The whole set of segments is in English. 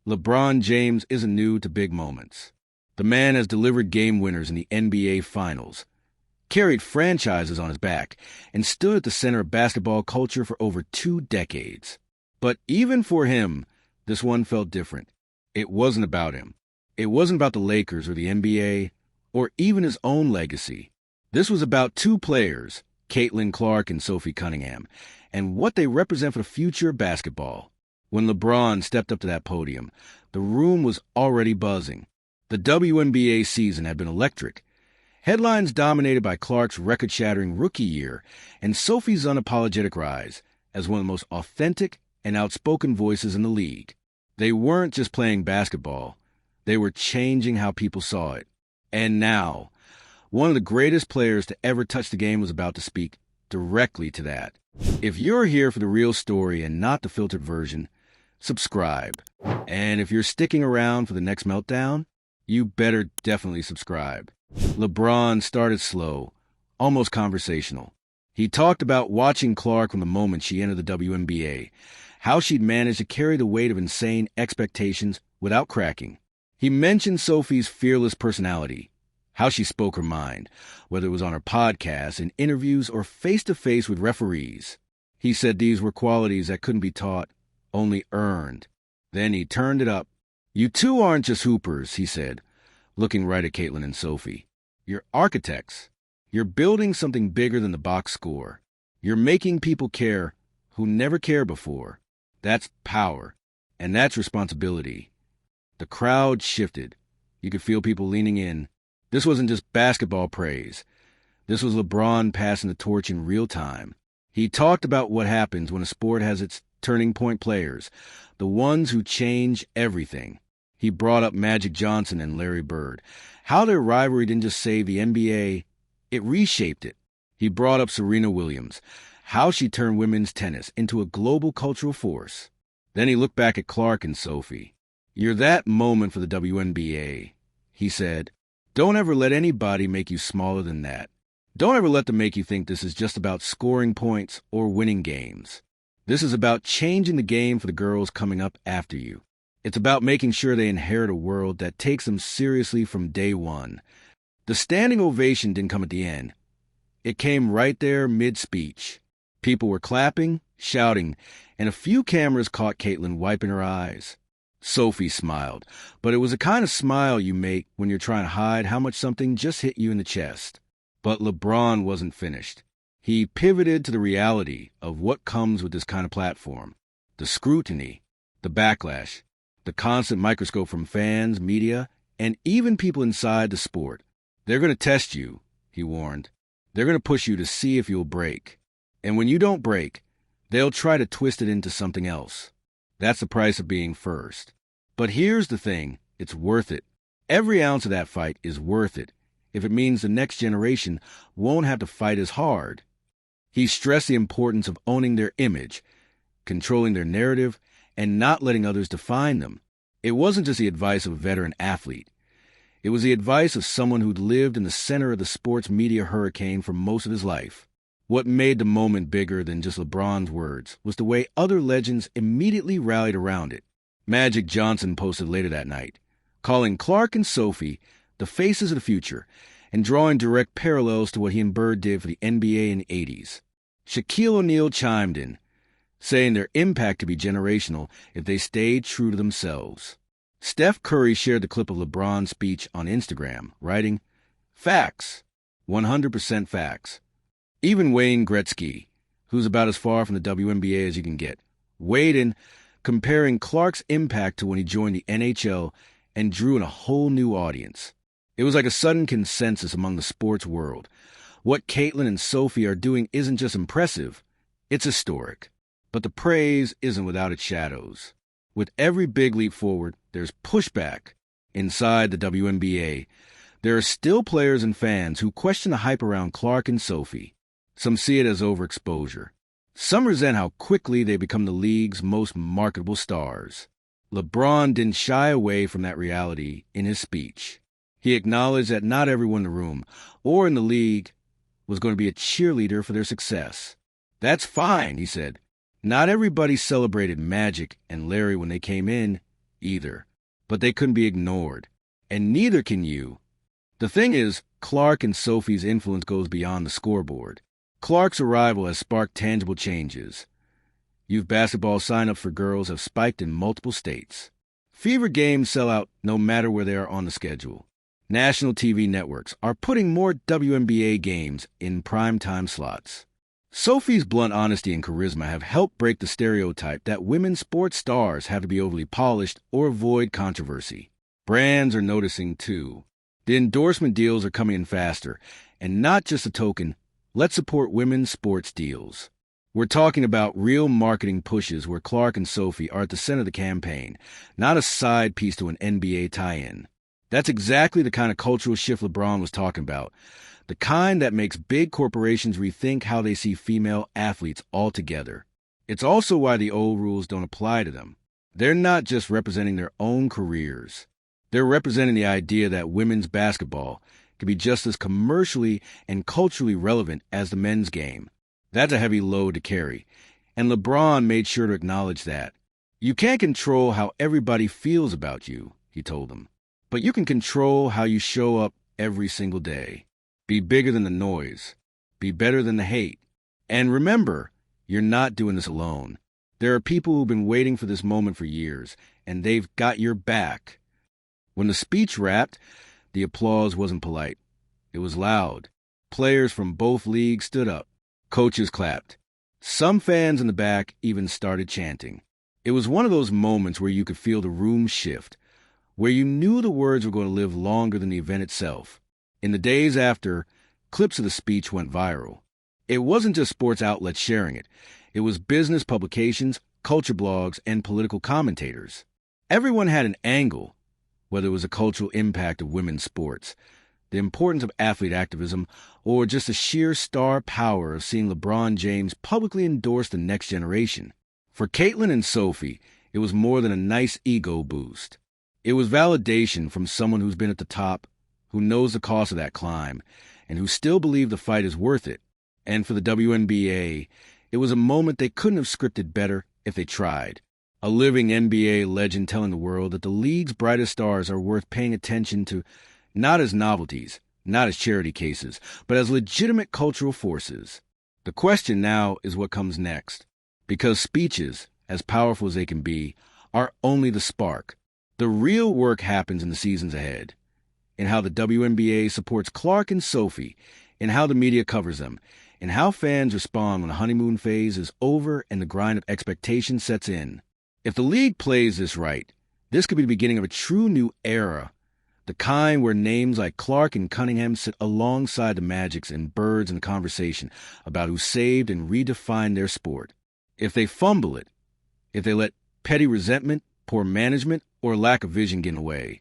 LeBron James isn't new to big moments. The man has delivered game winners in the NBA Finals, carried franchises on his back, and stood at the center of basketball culture for over 2 decades. But even for him, this one felt different. It wasn't about him. It wasn't about the Lakers or the NBA, or even his own legacy. This was about 2 players, Caitlin Clark and Sophie Cunningham, and what they represent for the future of basketball. When LeBron stepped up to that podium, the room was already buzzing. The WNBA season had been electric. Headlines dominated by Clark's record-shattering rookie year and Sophie's unapologetic rise as one of the most authentic and outspoken voices in the league. They weren't just playing basketball. They were changing how people saw it. And now, one of the greatest players to ever touch the game was about to speak directly to that. If you're here for the real story and not the filtered version, subscribe. And if you're sticking around for the next meltdown, you better definitely subscribe. LeBron started slow, almost conversational. He talked about watching Clark from the moment she entered the WNBA, how she'd managed to carry the weight of insane expectations without cracking. He mentioned Sophie's fearless personality, how she spoke her mind, whether it was on her podcast, in interviews, or face-to-face with referees. He said these were qualities that couldn't be taught, only earned. Then he turned it up. "You two aren't just hoopers," he said, looking right at Caitlin and Sophie. "You're architects. You're building something bigger than the box score. You're making people care who never cared before. That's power, and that's responsibility." The crowd shifted. You could feel people leaning in. This wasn't just basketball praise. This was LeBron passing the torch in real time. He talked about what happens when a sport has its turning point players, the ones who change everything. He brought up Magic Johnson and Larry Bird, how their rivalry didn't just save the NBA, it reshaped it. He brought up Serena Williams, how she turned women's tennis into a global cultural force. Then he looked back at Clark and Sophie. "You're that moment for the WNBA," he said. "Don't ever let anybody make you smaller than that. Don't ever let them make you think this is just about scoring points or winning games. This is about changing the game for the girls coming up after you. It's about making sure they inherit a world that takes them seriously from day one." The standing ovation didn't come at the end. It came right there mid-speech. People were clapping, shouting, and a few cameras caught Caitlin wiping her eyes. Sophie smiled, but it was the kind of smile you make when you're trying to hide how much something just hit you in the chest. But LeBron wasn't finished. He pivoted to the reality of what comes with this kind of platform. The scrutiny, the backlash, the constant microscope from fans, media, and even people inside the sport. "They're going to test you," he warned. "They're going to push you to see if you'll break. And when you don't break, they'll try to twist it into something else. That's the price of being first. But here's the thing, it's worth it. Every ounce of that fight is worth it if it means the next generation won't have to fight as hard." He stressed the importance of owning their image, controlling their narrative, and not letting others define them. It wasn't just the advice of a veteran athlete. It was the advice of someone who'd lived in the center of the sports media hurricane for most of his life. What made the moment bigger than just LeBron's words was the way other legends immediately rallied around it. Magic Johnson posted later that night, calling Clark and Sophie the faces of the future and drawing direct parallels to what he and Bird did for the NBA in the 80s. Shaquille O'Neal chimed in, saying their impact could be generational if they stayed true to themselves. Steph Curry shared the clip of LeBron's speech on Instagram, writing, "Facts, 100% facts." Even Wayne Gretzky, who's about as far from the WNBA as you can get, weighed in, comparing Clark's impact to when he joined the NHL and drew in a whole new audience. It was like a sudden consensus among the sports world. What Caitlin and Sophie are doing isn't just impressive, it's historic. But the praise isn't without its shadows. With every big leap forward, there's pushback. Inside the WNBA, there are still players and fans who question the hype around Clark and Sophie. Some see it as overexposure. Some resent how quickly they become the league's most marketable stars. LeBron didn't shy away from that reality in his speech. He acknowledged that not everyone in the room or in the league was going to be a cheerleader for their success. "That's fine," he said. "Not everybody celebrated Magic and Larry when they came in. either. But they couldn't be ignored. And neither can you. The thing is, Clark and Sophie's influence goes beyond the scoreboard. Clark's arrival has sparked tangible changes. Youth basketball sign-ups for girls have spiked in multiple states. Fever games sell out no matter where they are on the schedule. National TV networks are putting more WNBA games in primetime slots. Sophie's blunt honesty and charisma have helped break the stereotype that women's sports stars have to be overly polished or avoid controversy. Brands are noticing, too. The endorsement deals are coming in faster, and not just a token, let's support women's sports deals. We're talking about real marketing pushes where Clark and Sophie are at the center of the campaign, not a side piece to an NBA tie-in. That's exactly the kind of cultural shift LeBron was talking about, the kind that makes big corporations rethink how they see female athletes altogether. It's also why the old rules don't apply to them. They're not just representing their own careers. They're representing the idea that women's basketball can be just as commercially and culturally relevant as the men's game. That's a heavy load to carry, and LeBron made sure to acknowledge that. You can't control how everybody feels about you, he told them, but you can control how you show up every single day. Be bigger than the noise. Be better than the hate. And remember, you're not doing this alone. There are people who've been waiting for this moment for years, and they've got your back. When the speech wrapped, the applause wasn't polite. It was loud. Players from both leagues stood up. Coaches clapped. Some fans in the back even started chanting. It was one of those moments where you could feel the room shift, where you knew the words were going to live longer than the event itself. In the days after, clips of the speech went viral. It wasn't just sports outlets sharing it. It was business publications, culture blogs, and political commentators. Everyone had an angle, whether it was the cultural impact of women's sports, the importance of athlete activism, or just the sheer star power of seeing LeBron James publicly endorse the next generation. For Caitlin and Sophie, it was more than a nice ego boost. It was validation from someone who's been at the top, who knows the cost of that climb, and who still believe the fight is worth it. And for the WNBA, it was a moment they couldn't have scripted better if they tried. A living NBA legend telling the world that the league's brightest stars are worth paying attention to, not as novelties, not as charity cases, but as legitimate cultural forces. The question now is what comes next. Because speeches, as powerful as they can be, are only the spark. The real work happens in the seasons ahead. In how the WNBA supports Clark and Sophie, in how the media covers them, in how fans respond when the honeymoon phase is over and the grind of expectation sets in. If the league plays this right, this could be the beginning of a true new era. The kind where names like Clark and Cunningham sit alongside the Magics and Birds in the conversation about who saved and redefined their sport. If they fumble it, if they let petty resentment, poor management, or lack of vision get in the way,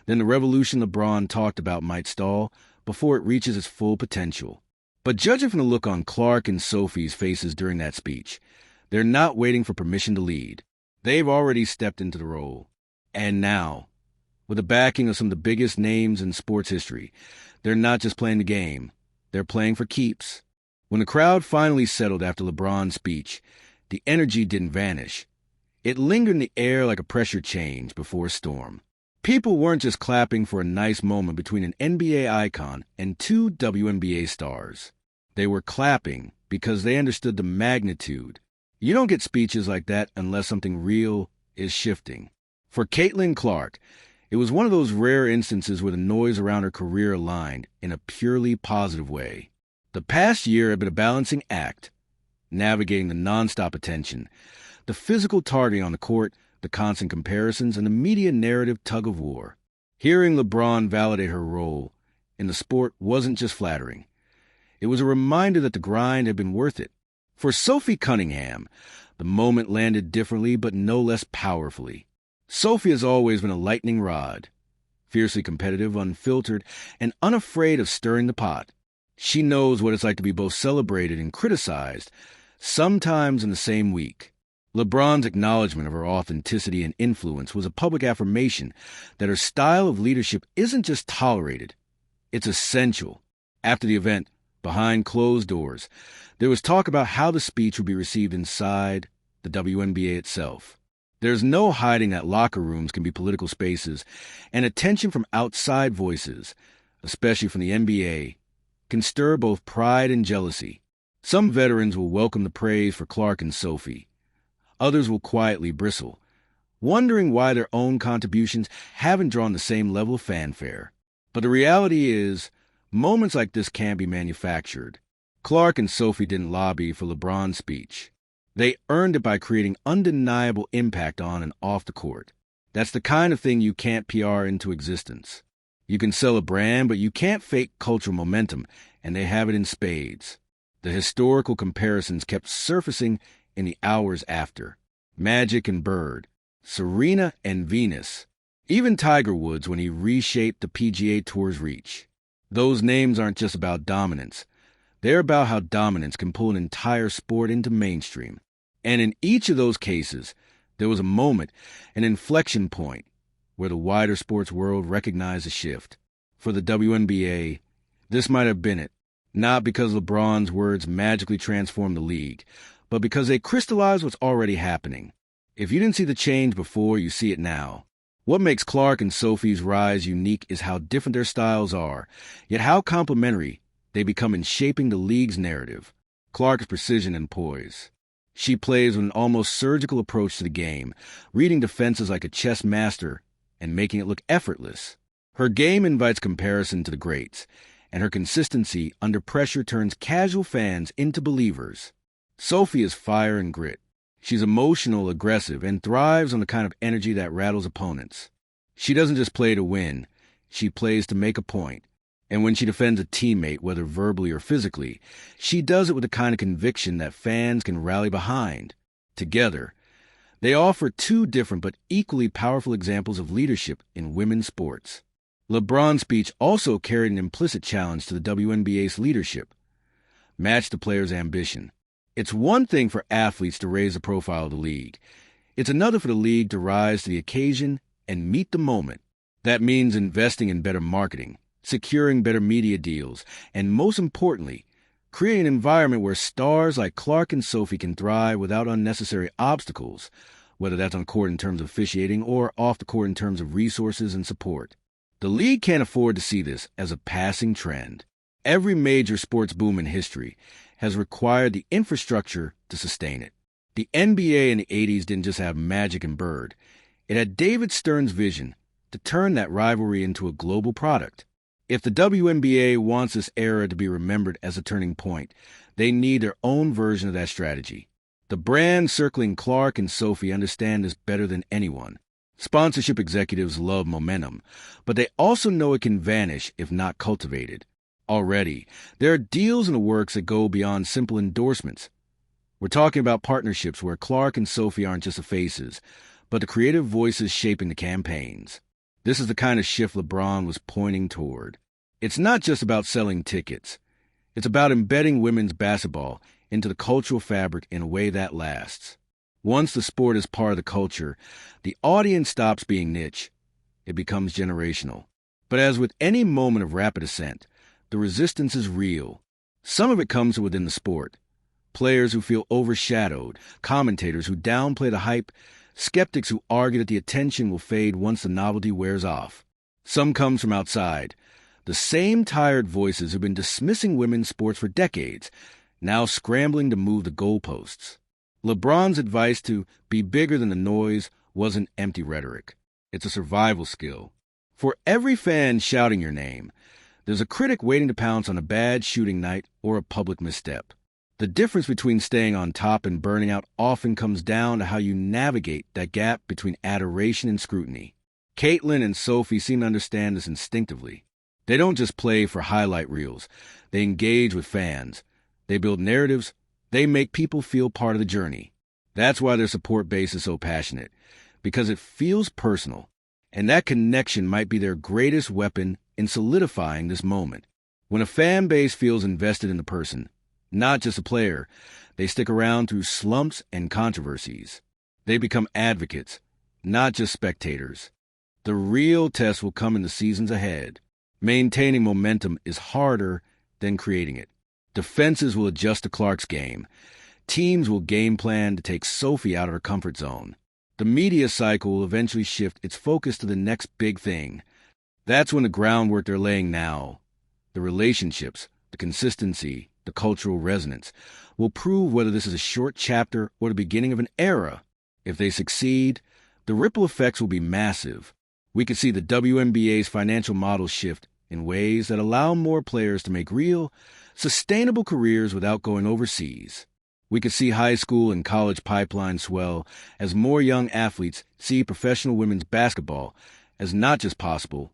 then the revolution LeBron talked about might stall before it reaches its full potential. But judging from the look on Clark and Sophie's faces during that speech, they're not waiting for permission to lead. They've already stepped into the role. And now, with the backing of some of the biggest names in sports history, they're not just playing the game, they're playing for keeps. When the crowd finally settled after LeBron's speech, the energy didn't vanish. It lingered in the air like a pressure change before a storm. People weren't just clapping for a nice moment between an NBA icon and two WNBA stars. They were clapping because they understood the magnitude. You don't get speeches like that unless something real is shifting. For Caitlin Clark, it was one of those rare instances where the noise around her career aligned in a purely positive way. The past year had been a balancing act, navigating the nonstop attention, the physical targeting on the court, the constant comparisons, and the media narrative tug-of-war. Hearing LeBron validate her role in the sport wasn't just flattering. It was a reminder that the grind had been worth it. For Sophie Cunningham, the moment landed differently but no less powerfully. Sophie has always been a lightning rod, fiercely competitive, unfiltered, and unafraid of stirring the pot. She knows what it's like to be both celebrated and criticized, sometimes in the same week. LeBron's acknowledgement of her authenticity and influence was a public affirmation that her style of leadership isn't just tolerated, it's essential. After the event, behind closed doors, there was talk about how the speech would be received inside the WNBA itself. There's no hiding that locker rooms can be political spaces, and attention from outside voices, especially from the NBA, can stir both pride and jealousy. Some veterans will welcome the praise for Clark and Sophie. Others will quietly bristle, wondering why their own contributions haven't drawn the same level of fanfare. But the reality is, moments like this can't be manufactured. Clark and Sophie didn't lobby for LeBron's speech. They earned it by creating undeniable impact on and off the court. That's the kind of thing you can't PR into existence. You can sell a brand, but you can't fake cultural momentum, and they have it in spades. The historical comparisons kept surfacing in the hours after. Magic and Bird, Serena and Venus, even Tiger Woods when he reshaped the PGA Tour's reach. Those names aren't just about dominance. They're about how dominance can pull an entire sport into mainstream. And in each of those cases, there was a moment, an inflection point, where the wider sports world recognized a shift. For the WNBA, this might have been it, not because LeBron's words magically transformed the league, but because they crystallized what's already happening. If you didn't see the change before, you see it now. What makes Clark and Sophie's rise unique is how different their styles are, yet how complementary they become in shaping the league's narrative. Clark's precision and poise. She plays with an almost surgical approach to the game, reading defenses like a chess master and making it look effortless. Her game invites comparison to the greats, and her consistency under pressure turns casual fans into believers. Sophie is fire and grit. She's emotional, aggressive, and thrives on the kind of energy that rattles opponents. She doesn't just play to win, she plays to make a point. And when she defends a teammate, whether verbally or physically, she does it with the kind of conviction that fans can rally behind. Together, they offer two different but equally powerful examples of leadership in women's sports. LeBron's speech also carried an implicit challenge to the WNBA's leadership. Match the player's ambition. It's one thing for athletes to raise the profile of the league. It's another for the league to rise to the occasion and meet the moment. That means investing in better marketing, securing better media deals, and most importantly, creating an environment where stars like Clark and Sophie can thrive without unnecessary obstacles, whether that's on court in terms of officiating or off the court in terms of resources and support. The league can't afford to see this as a passing trend. Every major sports boom in history has required the infrastructure to sustain it. The NBA in the 80s didn't just have Magic and Bird. It had David Stern's vision to turn that rivalry into a global product. If the WNBA wants this era to be remembered as a turning point, they need their own version of that strategy. The brands circling Clark and Sophie understand this better than anyone. Sponsorship executives love momentum, but they also know it can vanish if not cultivated. Already, there are deals in the works that go beyond simple endorsements. We're talking about partnerships where Clark and Sophie aren't just the faces, but the creative voices shaping the campaigns. This is the kind of shift LeBron was pointing toward. It's not just about selling tickets. It's about embedding women's basketball into the cultural fabric in a way that lasts. Once the sport is part of the culture, the audience stops being niche. It becomes generational. But as with any moment of rapid ascent, the resistance is real. Some of it comes from within the sport. Players who feel overshadowed, commentators who downplay the hype, skeptics who argue that the attention will fade once the novelty wears off. Some comes from outside. The same tired voices who've been dismissing women's sports for decades, now scrambling to move the goalposts. LeBron's advice to be bigger than the noise wasn't empty rhetoric. It's a survival skill. For every fan shouting your name, there's a critic waiting to pounce on a bad shooting night or a public misstep. The difference between staying on top and burning out often comes down to how you navigate that gap between adoration and scrutiny. Caitlin and Sophie seem to understand this instinctively. They don't just play for highlight reels. They engage with fans. They build narratives. They make people feel part of the journey. That's why their support base is so passionate, because it feels personal. And that connection might be their greatest weapon in solidifying this moment. When a fan base feels invested in the person, not just a player, they stick around through slumps and controversies. They become advocates, not just spectators. The real test will come in the seasons ahead. Maintaining momentum is harder than creating it. Defenses will adjust to Clark's game. Teams will game plan to take Sophie out of her comfort zone. The media cycle will eventually shift its focus to the next big thing. That's when the groundwork they're laying now, the relationships, the consistency, the cultural resonance, will prove whether this is a short chapter or the beginning of an era. If they succeed, the ripple effects will be massive. We could see the WNBA's financial model shift in ways that allow more players to make real, sustainable careers without going overseas. We could see high school and college pipelines swell as more young athletes see professional women's basketball as not just possible,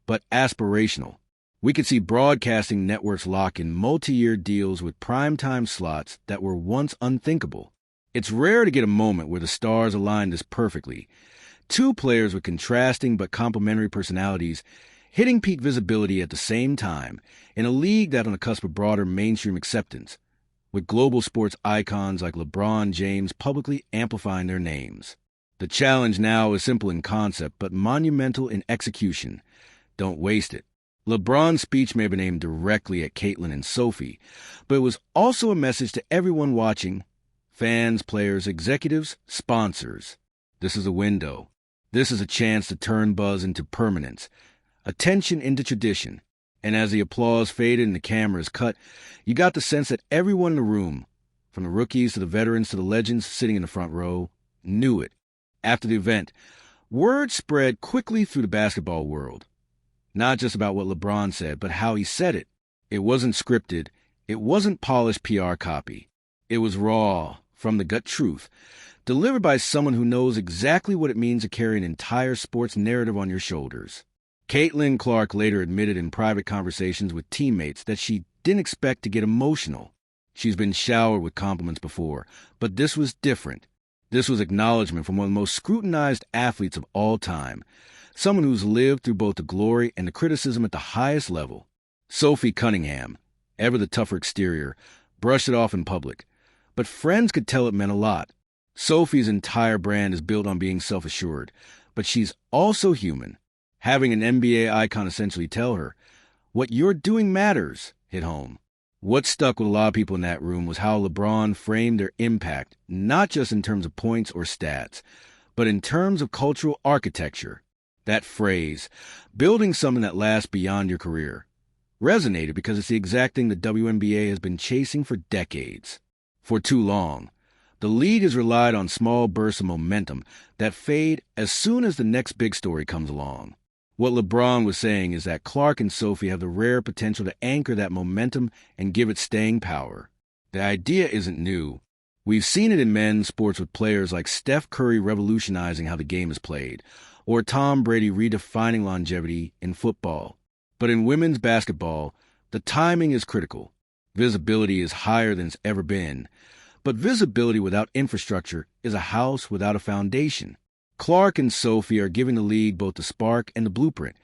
but aspirational. We could see broadcasting networks lock in multi-year deals with primetime slots that were once unthinkable. It's rare to get a moment where the stars align this perfectly. Two players with contrasting but complementary personalities hitting peak visibility at the same time in a league that's on the cusp of broader mainstream acceptance, with global sports icons like LeBron James publicly amplifying their names. The challenge now is simple in concept but monumental in execution. Don't waste it. LeBron's speech may have been aimed directly at Caitlin and Sophie, but it was also a message to everyone watching: fans, players, executives, sponsors. This is a window. This is a chance to turn buzz into permanence, attention into tradition. And as the applause faded and the cameras cut, you got the sense that everyone in the room, from the rookies to the veterans to the legends sitting in the front row, knew it. After the event, word spread quickly through the basketball world. Not just about what LeBron said, but how he said it. It wasn't scripted. It wasn't polished PR copy. It was raw, from the gut truth, delivered by someone who knows exactly what it means to carry an entire sports narrative on your shoulders. Caitlin Clark later admitted in private conversations with teammates that she didn't expect to get emotional. She's been showered with compliments before, but this was different. This was acknowledgement from one of the most scrutinized athletes of all time, someone who's lived through both the glory and the criticism at the highest level. Sophie Cunningham, ever the tougher exterior, brushed it off in public, but friends could tell it meant a lot. Sophie's entire brand is built on being self-assured, but she's also human. Having an NBA icon essentially tell her, "What you're doing matters," hit home. What stuck with a lot of people in that room was how LeBron framed their impact, not just in terms of points or stats, but in terms of cultural architecture. That phrase, building something that lasts beyond your career, resonated because it's the exact thing the WNBA has been chasing for decades. For too long, the league has relied on small bursts of momentum that fade as soon as the next big story comes along. What LeBron was saying is that Clark and Sophie have the rare potential to anchor that momentum and give it staying power. The idea isn't new. We've seen it in men's sports with players like Steph Curry revolutionizing how the game is played, or Tom Brady redefining longevity in football. But in women's basketball, the timing is critical. Visibility is higher than it's ever been. But visibility without infrastructure is a house without a foundation. Clark and Sophie are giving the league both the spark and the blueprint.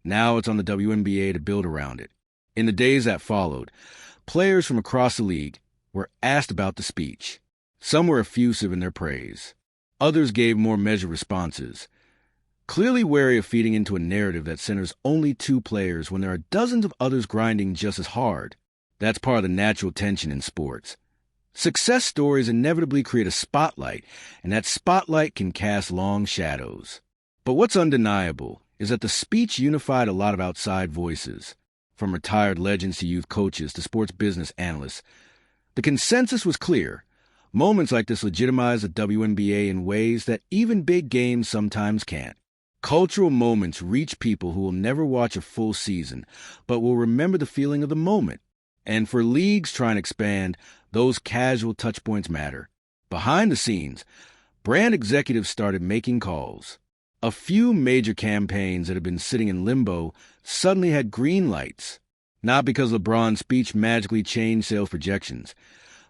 Now it's on the WNBA to build around it. In the days that followed, players from across the league were asked about the speech. Some were effusive in their praise. Others gave more measured responses, clearly wary of feeding into a narrative that centers only two players when there are dozens of others grinding just as hard. That's part of the natural tension in sports. Success stories inevitably create a spotlight, and that spotlight can cast long shadows. But what's undeniable is that the speech unified a lot of outside voices, from retired legends to youth coaches to sports business analysts. The consensus was clear. Moments like this legitimize the WNBA in ways that even big games sometimes can't. Cultural moments reach people who will never watch a full season, but will remember the feeling of the moment. And for leagues trying to expand, those casual touchpoints matter. Behind the scenes, brand executives started making calls. A few major campaigns that had been sitting in limbo suddenly had green lights, not because LeBron's speech magically changed sales projections,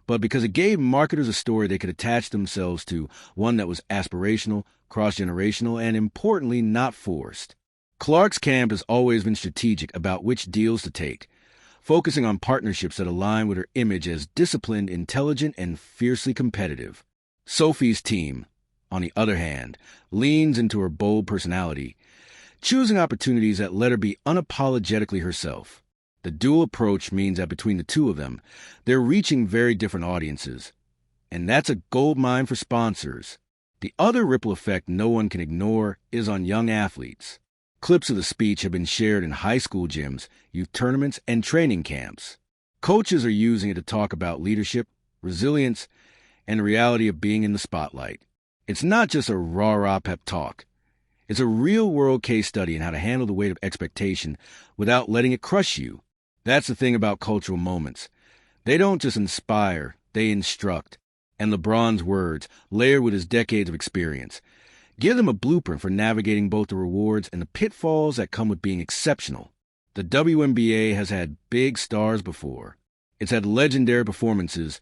but because it gave marketers a story they could attach themselves to, one that was aspirational, cross-generational, and importantly, not forced. Clark's camp has always been strategic about which deals to take, focusing on partnerships that align with her image as disciplined, intelligent, and fiercely competitive. Sophie's team, on the other hand, leans into her bold personality, choosing opportunities that let her be unapologetically herself. The dual approach means that between the two of them, they're reaching very different audiences. And that's a goldmine for sponsors. The other ripple effect no one can ignore is on young athletes. Clips of the speech have been shared in high school gyms, youth tournaments, and training camps. Coaches are using it to talk about leadership, resilience, and the reality of being in the spotlight. It's not just a rah-rah pep talk. It's a real-world case study in how to handle the weight of expectation without letting it crush you. That's the thing about cultural moments. They don't just inspire, they instruct. And LeBron's words, layered with his decades of experience, give them a blueprint for navigating both the rewards and the pitfalls that come with being exceptional. The WNBA has had big stars before. It's had legendary performances,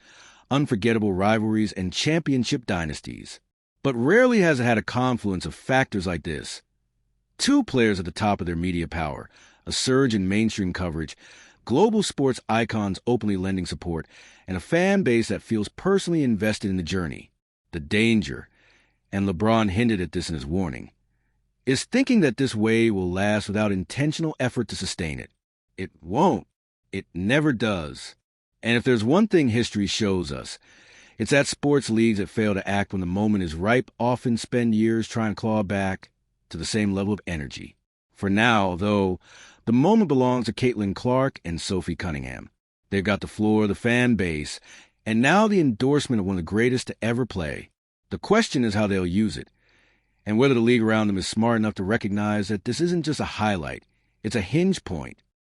unforgettable rivalries, and championship dynasties. But rarely has it had a confluence of factors like this. Two players at the top of their media power, a surge in mainstream coverage, global sports icons openly lending support, and a fan base that feels personally invested in the journey. The danger, and LeBron hinted at this in his warning, is thinking that this wave will last without intentional effort to sustain it. It won't. It never does. And if there's one thing history shows us, it's that sports leagues that fail to act when the moment is ripe often spend years trying to claw back to the same level of energy. For now, though, the moment belongs to Caitlin Clark and Sophie Cunningham. They've got the floor, the fan base, and now the endorsement of one of the greatest to ever play. The question is how they'll use it, and whether the league around them is smart enough to recognize that this isn't just a highlight, it's a hinge point.